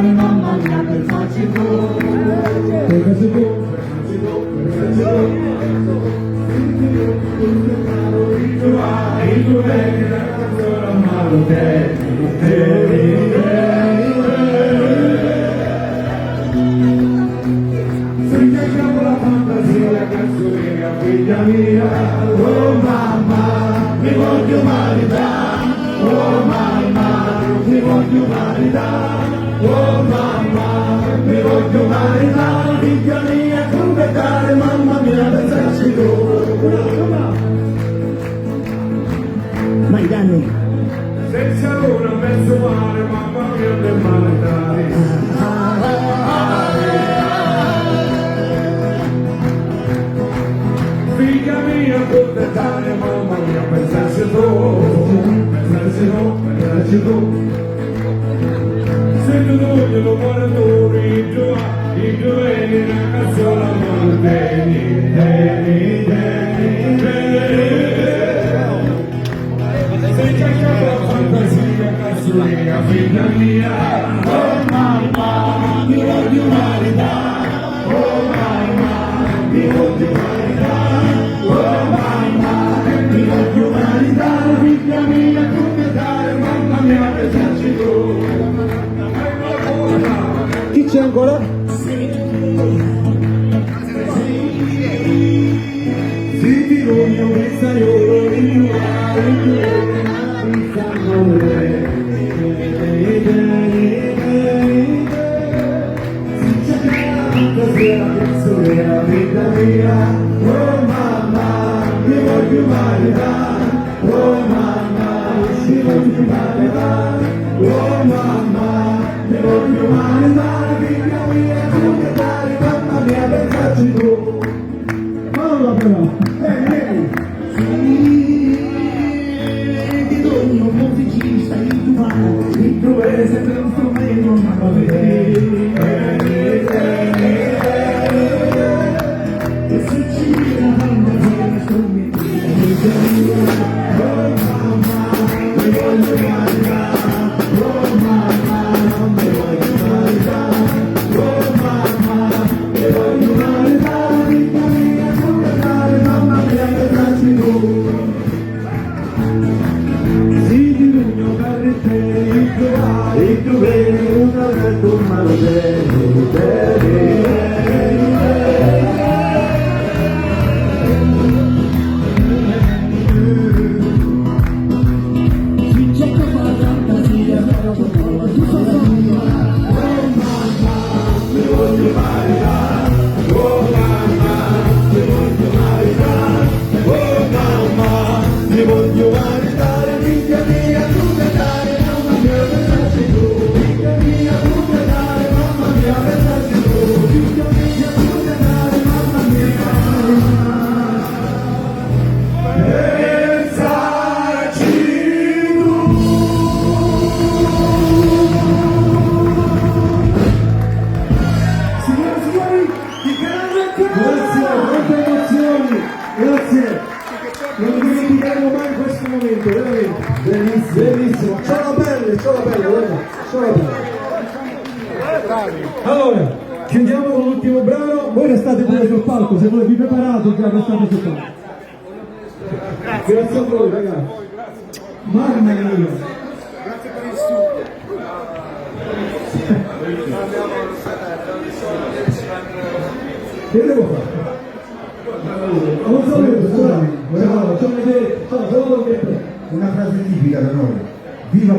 Mamma mia, pensaci tu, pensaci tu, figlia mia, oh mamma, mi voglio maritare, oh mamma, mi voglio maritare, oh mamma, mi voglio maritare, figlia mia, come dare, mamma mia, pensaci tu. Maidani. Senza luna, mezzo mare, mamma mia, che maritare. Figlia mia, contentare, mamma mia, pensarci tu, se tu glielo guardo, i giovani, la cazzola, se c'è la fantasia, cazzolia, figlia mia, oh mamma, mi voglio maritare, oh mamma, mi voglio maritare. Oh mamma, mi voglio maritare, figlia mia, come dare, mamma mia, pensaci tu. Chi c'è ancora? Sì, ti voglio pizzaiolo, vita mia, oh mamma, mi voglio maritare, oh mamma, mi voglio maritare, oh mamma, mi voglio maritare, figlia mia, come dare, mamma mia, pensaci tu. Mamma però, ti dono un musicista, il tuo mano, il tuo è sempre un strumento, mamma mia. E tu vedi una tumba Grazie, non dimenticheremo mai questo momento, veramente, bellissimo, c'ho la pelle, guarda, c'ho la pelle. Allora, chiudiamo con l'ultimo brano, voi restate pure sul palco, se volete, vi preparate già, restate sul palco. Grazie a voi ragazzi, mamma mia. Grazie per il studio. Che devo fare? Un saluto, una frase tipica da noi. Viva